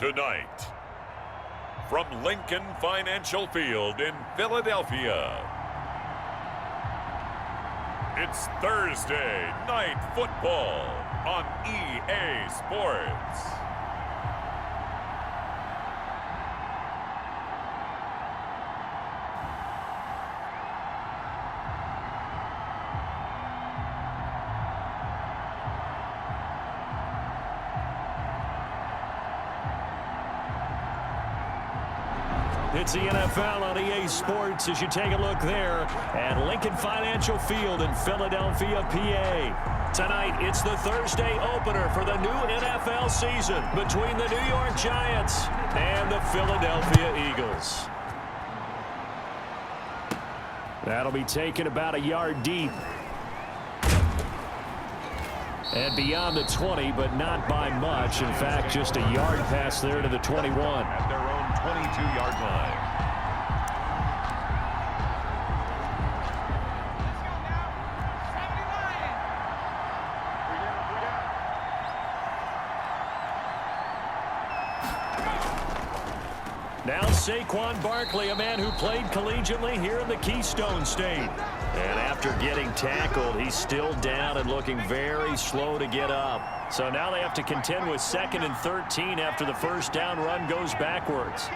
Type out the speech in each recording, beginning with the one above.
Tonight, from Lincoln Financial Field in Philadelphia, it's Thursday Night Football on EA Sports. It's the NFL on EA Sports as you take a look there at Lincoln Financial Field in Philadelphia, PA. Tonight, it's the Thursday opener for the new NFL season between the New York Giants and the Philadelphia Eagles. That'll be taken about a yard deep. And beyond the 20, but not by much. In fact, just a yard pass there to the 21. At their own 22-yard line. Now Saquon Barkley, a man who played collegiately here in the Keystone State. And after getting tackled, he's still down and looking very slow to get up. So now they have to contend with 2nd and 13 after the first down run goes backwards.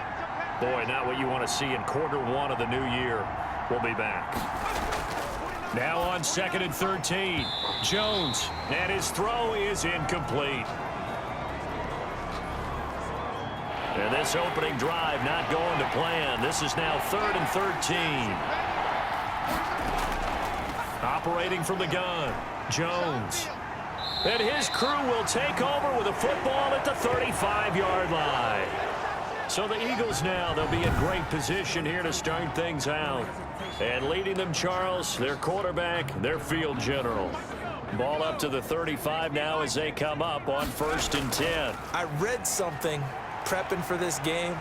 Boy, not what you want to see in quarter one of the new year. We'll be back. Now on 2nd and 13, Jones, and his throw is incomplete. And this opening drive not going to plan. This is now 3rd and 13. Operating from the gun, Jones. And his crew will take over with a football at the 35-yard line. So the Eagles now, they'll be in great position here to start things out. And leading them, Charles, their quarterback, their field general. Ball up to the 35 now as they come up on 1st and 10. I read something prepping for this game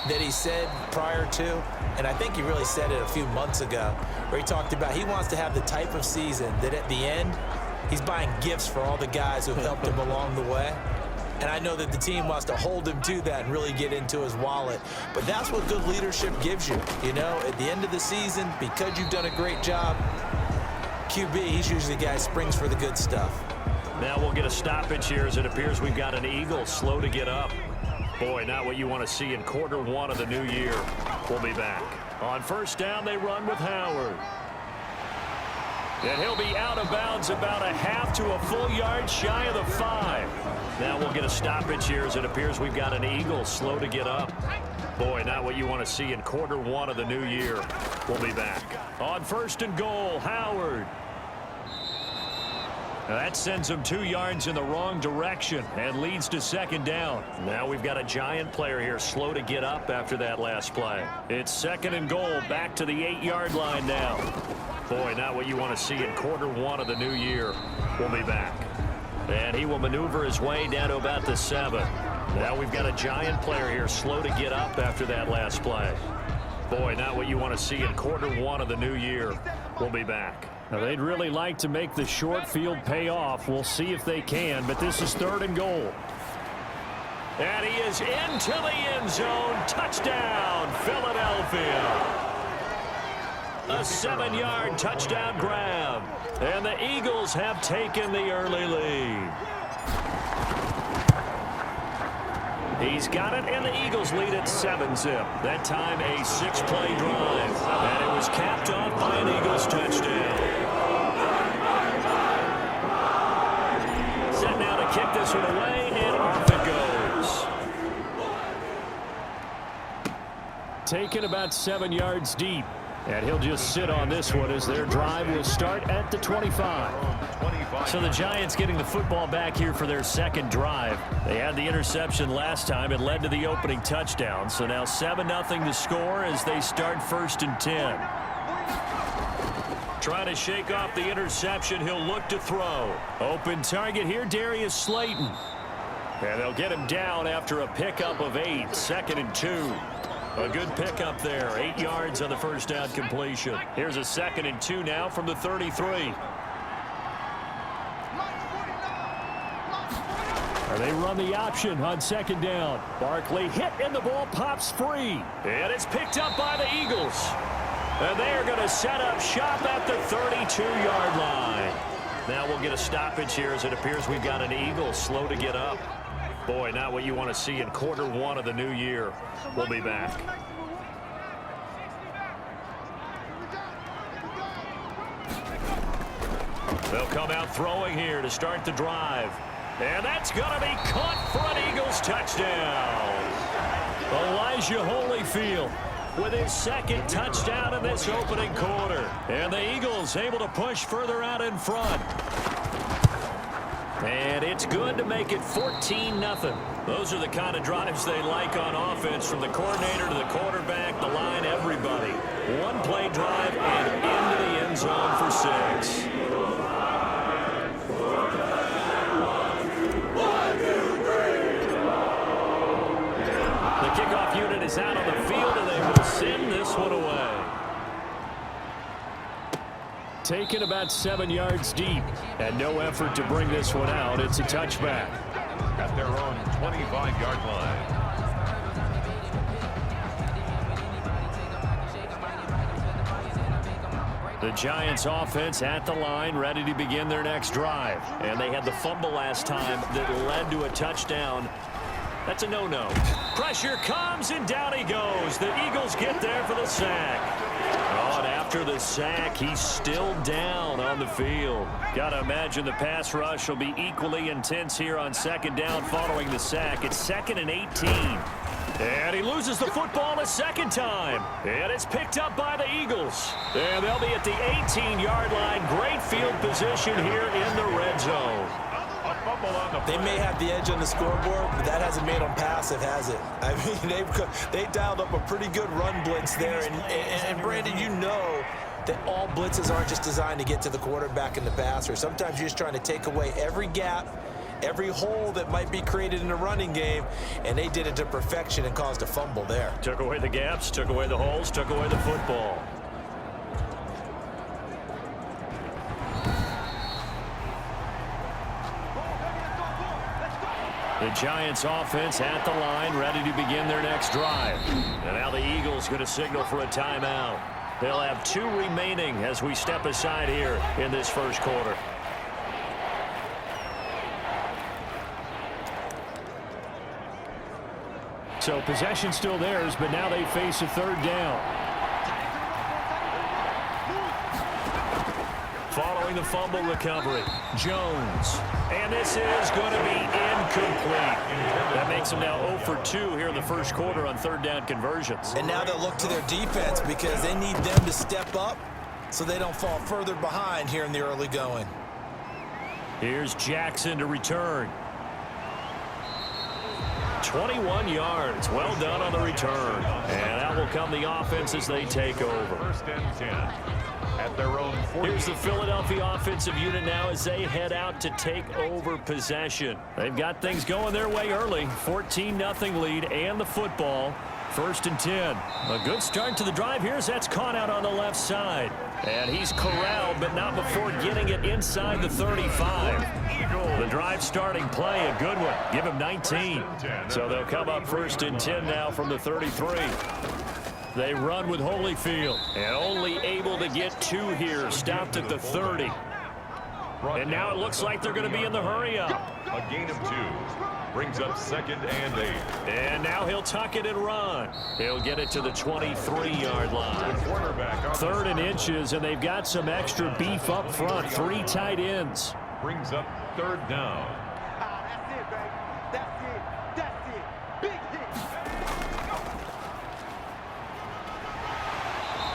that he said prior to, and I think he really said it a few months ago, where he talked about he wants to have the type of season that at the end, he's buying gifts for all the guys who have helped him along the way. And I know that the team wants to hold him to that and really get into his wallet. But that's what good leadership gives you. You know, at the end of the season, because you've done a great job, QB, he's usually the guy who springs for the good stuff. Now we'll get a stoppage here as it appears we've got an Eagle slow to get up. Boy, not what you want to see in quarter one of the new year. We'll be back. On 1st down, they run with Howard. And he'll be out of bounds about a half to a full yard shy of the 5. Now we'll get a stoppage here as it appears we've got an Eagle slow to get up. Boy, not what you want to see in quarter one of the new year. We'll be back. On 1st and goal, Howard. Now that sends him 2 yards in the wrong direction and leads to 2nd down. Now we've got a Giant player here slow to get up after that last play. It's 2nd and goal, back to the 8-yard line now. Boy, not what you want to see in quarter one of the new year. We'll be back. And he will maneuver his way down to about the 7. Now we've got a Giant player here slow to get up after that last play. Boy, not what you want to see in quarter one of the new year. We'll be back. Now they'd really like to make the short field pay off. We'll see if they can, but this is 3rd and goal. And he is into the end zone. Touchdown, Philadelphia. A 7-yard touchdown grab. And the Eagles have taken the early lead. He's got it, and the Eagles lead at 7-zip. That time a 6-play drive. And it was capped off by an Eagles touchdown. Set now to kick this one away, and off it goes. Taken about 7 yards deep. And he'll just sit on this one as their drive will start at the 25. So the Giants getting the football back here for their 2nd drive. They had the interception last time. It led to the opening touchdown. So now 7-0 to score as they start 1st and 10. Trying to shake off the interception. He'll look to throw. Open target here, Darius Slayton. And they'll get him down after a pickup of 8. 2nd and 2. A good pickup there. 8 yards on the first down completion. Here's a 2nd and 2 now from the 33. They run the option on second down. Barkley hit and the ball pops free. And it's picked up by the Eagles. And they are going to set up shop at the 32-yard line. Now we'll get a stoppage here as it appears we've got an Eagle slow to get up. Boy, not what you want to see in quarter one of the new year. We'll be back. They'll come out throwing here to start the drive. And that's going to be caught for an Eagles touchdown. Elijah Holyfield with his second touchdown in this opening quarter. And the Eagles able to push further out in front. And it's good to make it 14-0. Those are the kind of drives they like on offense, from the coordinator to the quarterback, the line, everybody. One play drive and into the end zone for 6. The kickoff unit is out on the field, and they will send this one away. Taken about 7 yards deep, and no effort to bring this one out. It's a touchback. At their own 25-yard line. The Giants offense at the line, ready to begin their next drive. And they had the fumble last time that led to a touchdown. That's a no-no. Pressure comes, and down he goes. The Eagles get there for the sack. Oh, and after the sack, he's still down on the field. Got to imagine the pass rush will be equally intense here on second down following the sack. It's 2nd and 18. And he loses the football a second time. And it's picked up by the Eagles. And they'll be at the 18-yard line. Great field position here in the red zone. They may have the edge on the scoreboard, but that hasn't made them passive, has it? I mean, they dialed up a pretty good run blitz there. And Brandon, you know that all blitzes aren't just designed to get to the quarterback and the passer. Sometimes you're just trying to take away every gap, every hole that might be created in the running game, and they did it to perfection and caused a fumble there. Took away the gaps, took away the holes, took away the football. The Giants offense at the line, ready to begin their next drive. And now the Eagles going to signal for a timeout. They'll have 2 remaining as we step aside here in this first quarter. So possession still theirs, but now they face a third down. Following the fumble recovery, Jones. And this is going to be incomplete. That makes them now 0 for 2 here in the first quarter on third down conversions. And now they'll look to their defense because they need them to step up so they don't fall further behind here in the early going. Here's Jackson to return. 21 yards. Well done on the return. And out will come the offense as they take over. 1st and 10. At their own 40. Here's the Philadelphia offensive unit now as they head out to take over possession. They've got things going their way early. 14-0 lead and the football. 1st and 10. A good start to the drive here as that's caught out on the left side. And he's corralled, but not before getting it inside the 35. The drive starting play, a good one. Give him 19. So they'll come up 1st and 10 now from the 33. They run with Holyfield, and only able to get 2 here. Stopped at the 30. And now it looks like they're going to be in the hurry-up. A gain of 2. Brings up 2nd and 8. And now he'll tuck it and run. He'll get it to the 23-yard line. 3rd and inches, and they've got some extra beef up front. 3 tight ends. Brings up 3rd down. That's it, baby. That's it. That's it. Big hit.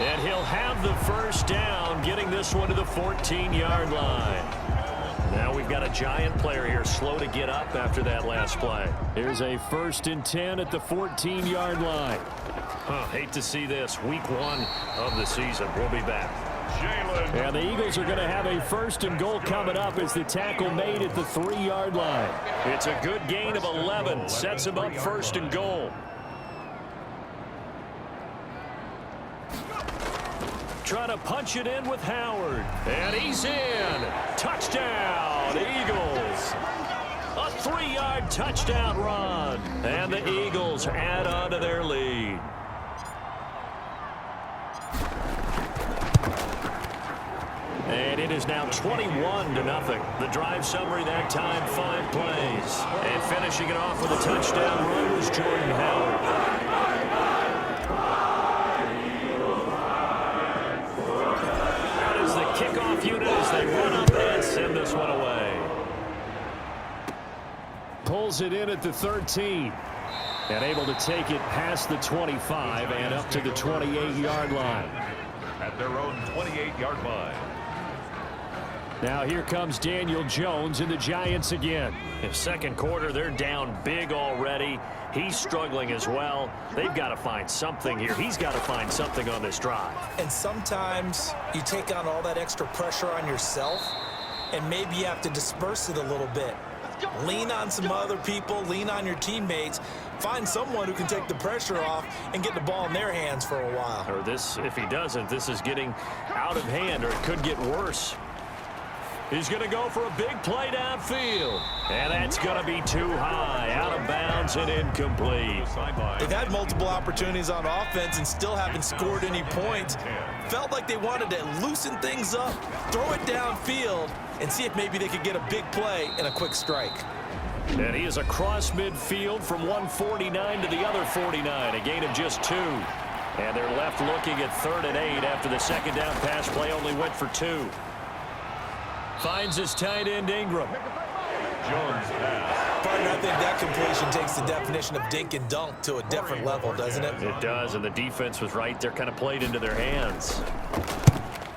And he'll have the first down, getting this one to the 14-yard line. Now we've got a Giant player here slow to get up after that last play. Here's a 1st and 10 at the 14-yard line. Hate to see this. Week 1 of the season. We'll be back. And the Eagles are going to have a 1st and goal coming up as the tackle made at the 3-yard line. It's a good gain of 11. Sets him up 1st and goal. Trying to punch it in with Howard. And he's in. Touchdown, Eagles. A 3-yard touchdown run. And the Eagles add on to their lead. And it is now 21-0. The drive summary that time, 5 plays. And finishing it off with a touchdown run was Jordan Howard. That is the kickoff unit as they run up and send this one away. Pulls it in at the 13. And able to take it past the 25 and up to the 28-yard line. At their own 28-yard line. Now here comes Daniel Jones and the Giants again. In second quarter, they're down big already. He's struggling as well. They've got to find something here. He's got to find something on this drive. And sometimes you take on all that extra pressure on yourself, and maybe you have to disperse it a little bit. Lean on some other people, lean on your teammates, find someone who can take the pressure off and get the ball in their hands for a while. Or this, if he doesn't, this is getting out of hand, or it could get worse. He's going to go for a big play downfield. And that's going to be too high, out of bounds and incomplete. They've had multiple opportunities on offense and still haven't scored any points. Felt like they wanted to loosen things up, throw it downfield, and see if maybe they could get a big play and a quick strike. And he is across midfield from 149 to the other 49, a gain of just 2. And they're left looking at 3rd and 8 after the second down pass play only went for 2. Finds his tight end Ingram. Jones pass. Partner, I think that completion takes the definition of dink and dunk to a different level, doesn't it? It does, and the defense was right there, kind of played into their hands.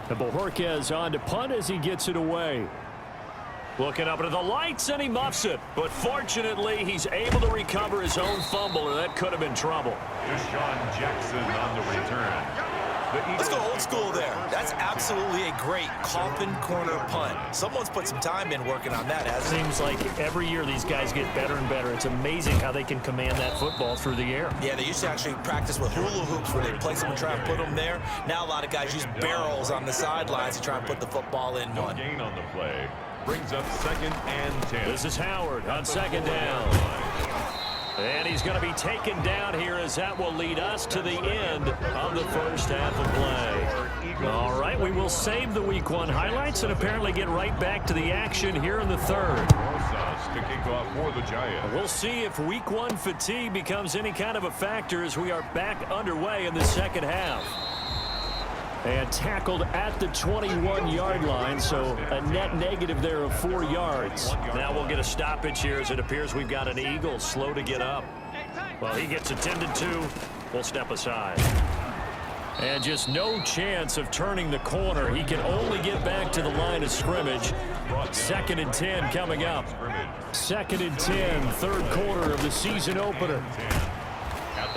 And Bojorquez on to punt as he gets it away. Looking up into the lights, and he muffs it. But fortunately, he's able to recover his own fumble, or that could have been trouble. Deshaun Jackson on the return. Let's go old school there. That's absolutely a great coffin corner punt. Someone's put some time in working on that, hasn't it? Seems like every year these guys get better and better. It's amazing how they can command that football through the air. Yeah, they used to actually practice with hula hoops where they place them and try and put them there. Now a lot of guys use barrels on the sidelines to try and put the football in one. Gain on the play. Brings up 2nd and 10. This is Howard on 2nd down. And he's going to be taken down here as that will lead us to the end of the first half of play. All right, we will save the Week 1 highlights and apparently get right back to the action here in the 3rd. To kick off for the Giants. We'll see if Week 1 fatigue becomes any kind of a factor as we are back underway in the second half. And tackled at the 21-yard line, so a net negative there of 4 yards. Now we'll get a stoppage here as it appears we've got an Eagle slow to get up. Well, he gets attended to. We'll step aside. And just no chance of turning the corner. He can only get back to the line of scrimmage. 2nd and 10 coming up. 2nd and 10, 3rd quarter of the season opener.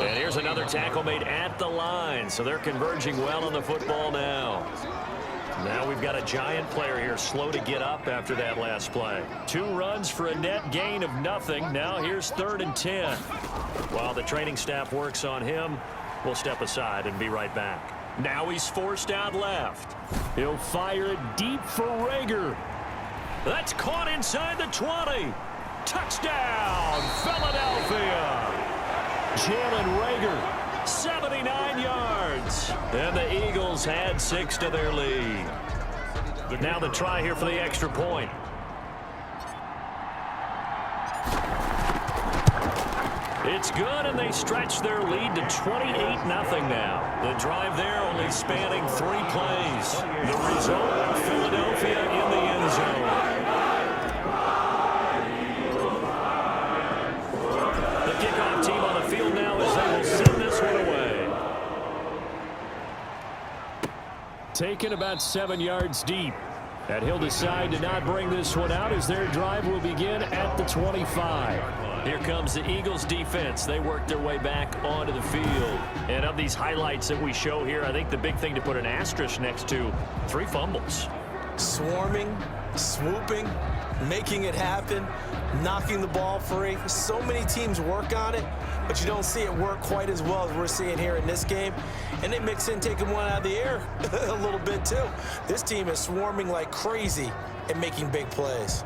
And here's another tackle made at the line, so they're converging well on the football now. Now we've got a Giant player here slow to get up after that last play. 2 runs for a net gain of nothing. Now here's 3rd and 10. While the training staff works on him, we'll step aside and be right back. Now he's forced out left. He'll fire it deep for Rager. That's caught inside the 20. Touchdown, Philadelphia. Jalen Rager, 79 yards. And the Eagles add 6 to their lead. Now the try here for the extra point. It's good, and they stretch their lead to 28-0 now. The drive there only spanning 3 plays. The result, Philadelphia in the end zone. Kickoff team on the field now as they will send this one away. Taken about 7 yards deep. And he'll decide to not bring this one out as their drive will begin at the 25. Here comes the Eagles defense. They work their way back onto the field. And of these highlights that we show here, I think the big thing to put an asterisk next to, 3 fumbles. Swarming, swooping, making it happen, knocking the ball free. So many teams work on it, but you don't see it work quite as well as we're seeing here in this game. And they mix in taking one out of the air a little bit too. This team is swarming like crazy and making big plays.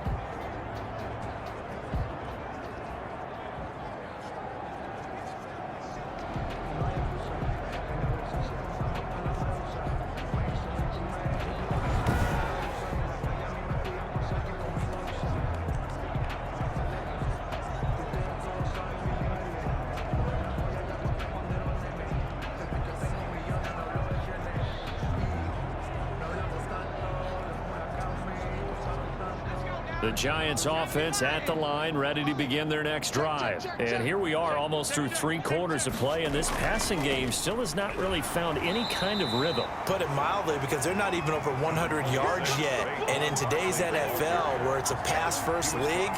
The Giants offense at the line, ready to begin their next drive. And here we are almost through 3 quarters of play, and this passing game still has not really found any kind of rhythm. Put it mildly, because they're not even over 100 yards yet. And in today's NFL, where it's a pass-first league,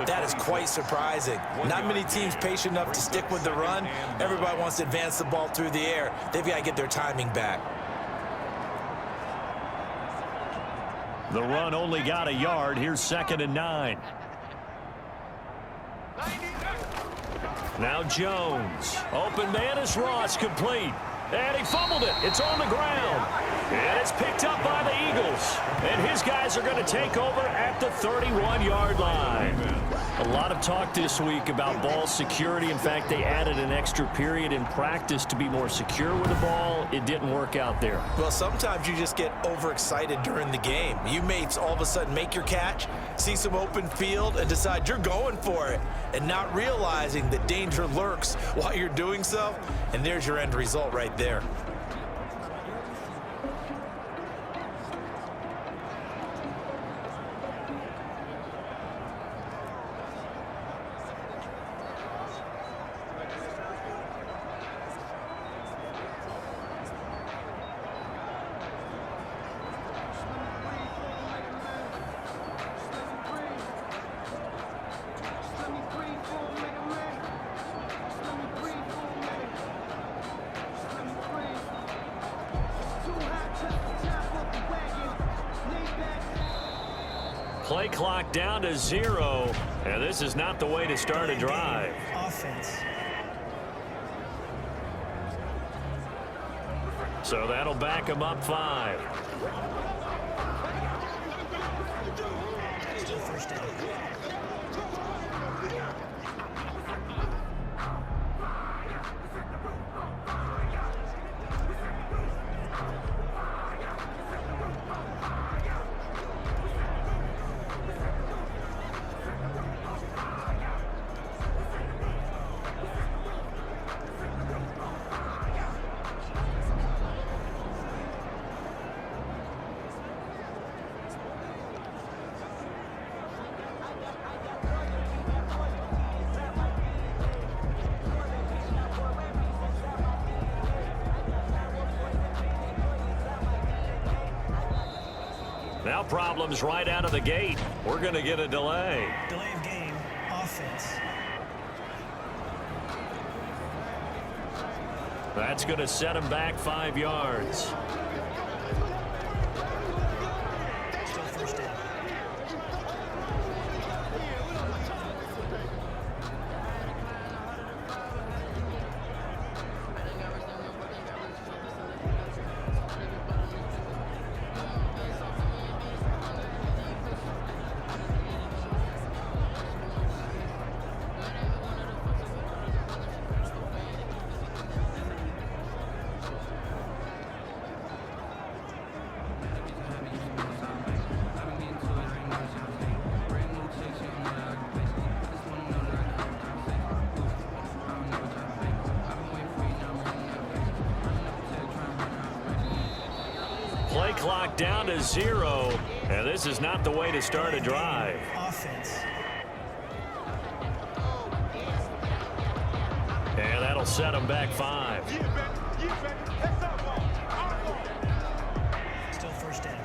that is quite surprising. Not many teams patient enough to stick with the run. Everybody wants to advance the ball through the air. They've got to get their timing back. The run only got a yard. Here's 2nd and 9. Now Jones. Open man is Ross, complete. And he fumbled it. It's on the ground. And it's picked up by the Eagles. And his guys are going to take over at the 31-yard line. A lot of talk this week about ball security. In fact, they added an extra period in practice to be more secure with the ball. It didn't work out there. Well, sometimes you just get overexcited during the game. You may all of a sudden make your catch, see some open field, and decide you're going for it, and not realizing that danger lurks while you're doing so. And there's your end result right there. Play clock down to 0. And this is not the way to start a drive. Offense. So that'll back him up 5. Still first down. Now problems right out of the gate. We're going to get a delay. Delay of game. Offense. That's going to set him back 5 yards. Still first down. Play clock down to 0. And this is not the way to start a drive. Offense. And that'll set him back 5. Still first down.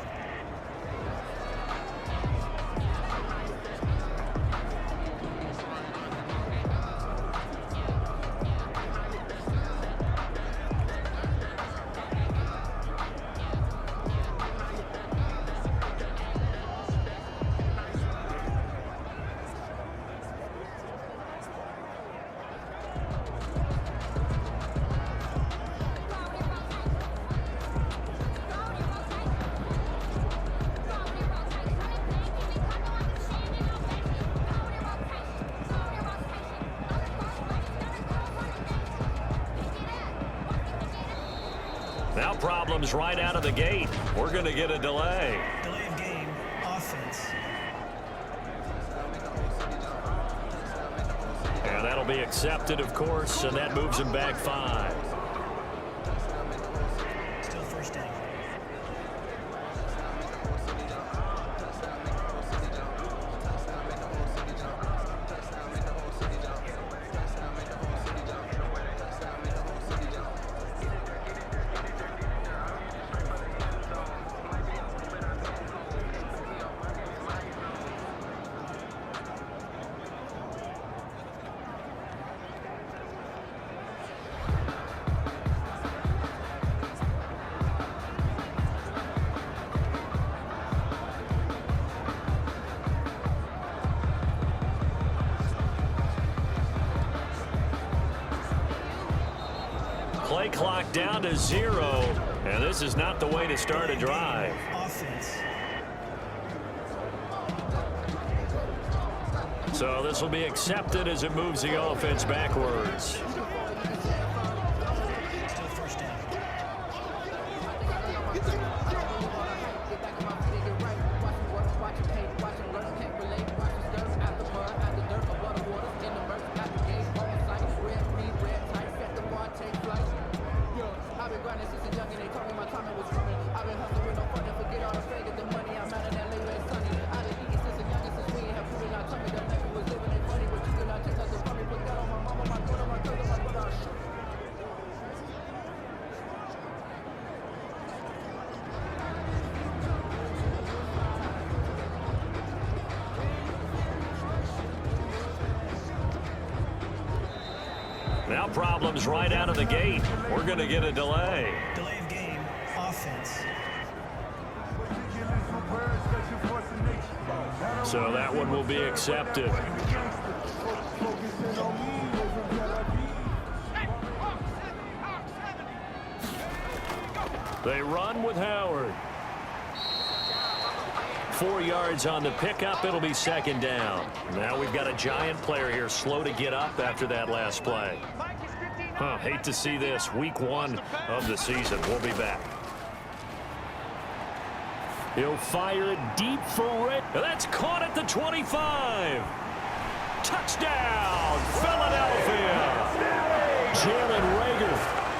Now problems right out of the gate. We're going to get a delay. Delay of game. Offense. And that'll be accepted, of course, and that moves him back 5. Still first down. play clock down to 0. And this is not the way to start a drive. Offense. So this will be accepted as it moves the offense backwards. Still first down. Now problems right out of the gate. We're going to get a delay. Delay of game. Offense. So that one will be accepted. They run with Howard. 4 yards on the pickup. It'll be second down. Now we've got a giant player here slow to get up after that last play. Hate to see this. Week 1 of the season. We'll be back. He'll fire it deep for it. That's caught at the 25. Touchdown, Philadelphia. Jalen Reagor.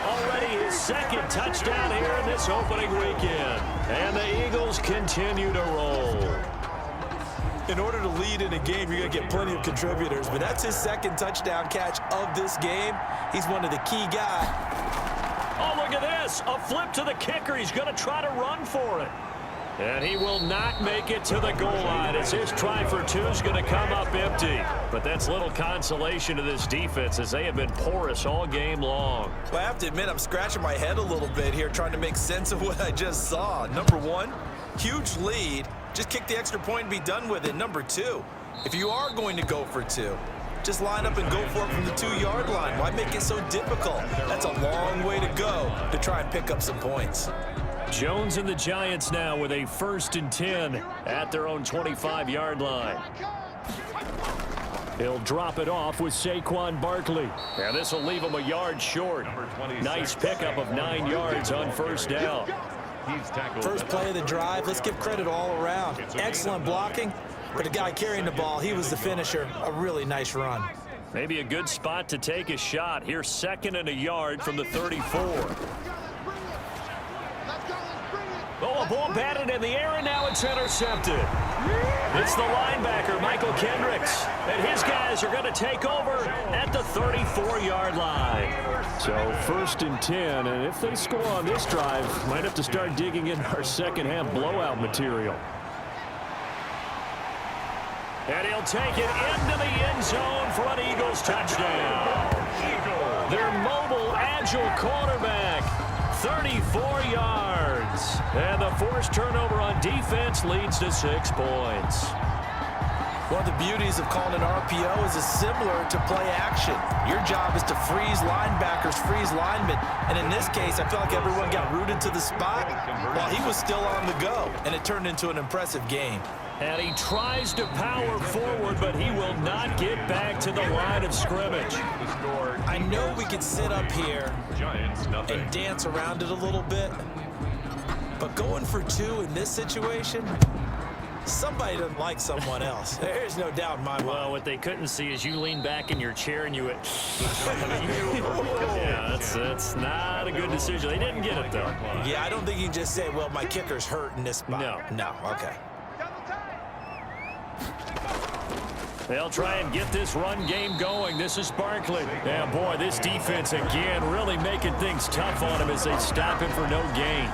Already his second touchdown here in this opening weekend. And the Eagles continue to roll. In order to lead in a game, you're going to get plenty of contributors, but that's his second touchdown catch of this game. He's one of the key guys. Oh, look at this. A flip to the kicker. He's going to try to run for it. And he will not make it to the goal line as his try for 2 is going to come up empty. But that's little consolation to this defense as they have been porous all game long. Well, I have to admit, I'm scratching my head a little bit here trying to make sense of what I just saw. Number 1, huge lead. Just kick the extra point and be done with it. Number 2, if you are going to go for 2, just line up and go for it from the 2-yard line. Why make it so difficult? That's a long way to go to try and pick up some points. Jones and the Giants now with a 1st and 10 at their own 25-yard line. He'll drop it off with Saquon Barkley. And this will leave him a yard short. Nice pickup of 9 yards on 1st down. First play of the drive, let's give credit all around. Excellent blocking, but the guy carrying the ball, he was the finisher. A really nice run. Maybe a good spot to take a shot. Here's 2nd and a yard from the 34. Oh, a ball batted in the air, and now it's intercepted. It's the linebacker, Michael Kendricks. And his guys are going to take over at the 34-yard line. So 1st and 10, and if they score on this drive, might have to start digging in our second-half blowout material. And he'll take it into the end zone for an Eagles touchdown. Their mobile, agile quarterback, 34 yards. And the forced turnover on defense leads to 6 points. One of the beauties of calling an RPO is it's similar to play action. Your job is to freeze linebackers, freeze linemen. And in this case, I feel like everyone got rooted to the spot while he was still on the go. And it turned into an impressive game. And he tries to power forward, but he will not get back to the line of scrimmage. I know we could sit up here and dance around it a little bit, but going for 2 in this situation, somebody doesn't like someone else. There's no doubt in my mind. Well, what they couldn't see is you lean back in your chair and you went, yeah, that's not a good decision. They didn't get it, though. Yeah, I don't think you can just say, well, my kicker's hurt in this spot. No, okay. They'll try and get this run game going. This is Barkley. Yeah, boy, this defense again really making things tough on him as they stop him for no gain.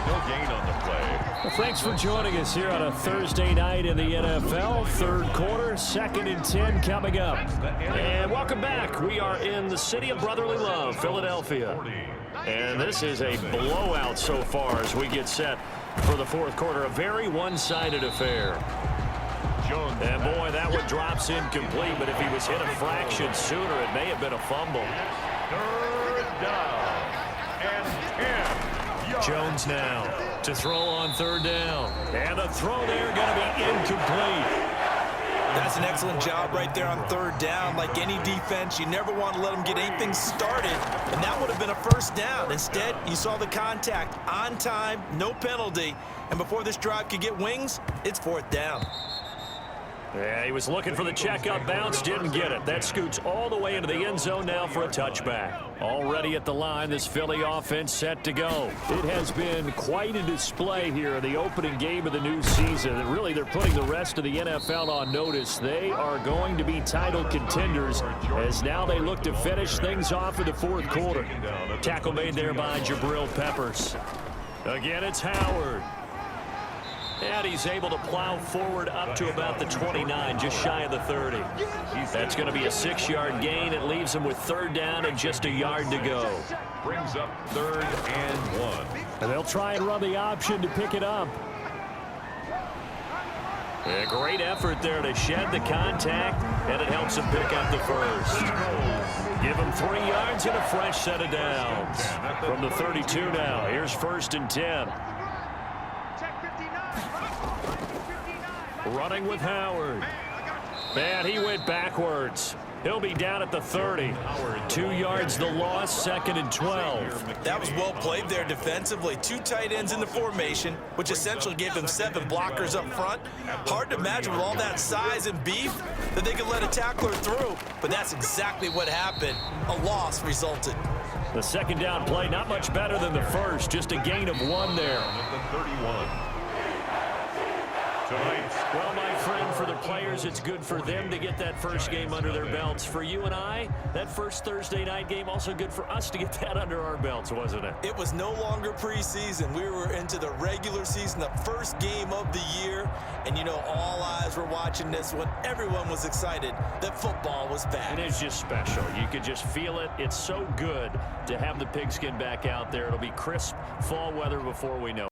No gain on the play. Well, thanks for joining us here on a Thursday night in the NFL. 3rd quarter, 2nd and 10 coming up. And welcome back. We are in the city of brotherly love, Philadelphia. And this is a blowout so far as we get set for the 4th quarter. A very one-sided affair. And boy, that one drops incomplete, but if he was hit a fraction sooner, it may have been a fumble. 3rd down. and 10 yards. Jones now to throw on third down. And the throw there going to be incomplete. That's an excellent job right there on third down. Like any defense, you never want to let them get anything started, and that would have been a first down. Instead, you saw the contact on time, no penalty, and before this drive could get wings, it's fourth down. Yeah, he was looking for the checkup bounce, didn't get it. That scoots all the way into the end zone now for a touchback. Already at the line, this Philly offense set to go. It has been quite a display here in the opening game of the new season. And really, they're putting the rest of the NFL on notice. They are going to be title contenders as now they look to finish things off in the fourth quarter. Tackle made there by Jabril Peppers. Again, it's Howard. And he's able to plow forward up to about the 29, just shy of the 30. That's going to be a 6-yard gain. It leaves him with third down and just a yard to go. Brings up 3rd and 1. And they'll try and run the option to pick it up. A great effort there to shed the contact, and it helps him pick up the first. Give him 3 yards and a fresh set of downs. From the 32 now, here's 1st and 10. Running with Howard. And he went backwards. He'll be down at the 30. 2 yards the loss, 2nd and 12. That was well played there defensively. 2 tight ends in the formation, which essentially gave them 7 blockers up front. Hard to imagine with all that size and beef that they could let a tackler through, but that's exactly what happened. A loss resulted. The 2nd down play, not much better than the first, just a gain of 1 there. At the 31. Well, my friend, for the players, it's good for them to get that first game under their belts. For you and I, that first Thursday night game, also good for us to get that under our belts, wasn't it? It was no longer preseason. We were into the regular season, the first game of the year. And, you know, all eyes were watching this one. Everyone was excited that football was back. And it's just special. You could just feel it. It's so good to have the pigskin back out there. It'll be crisp fall weather before we know it.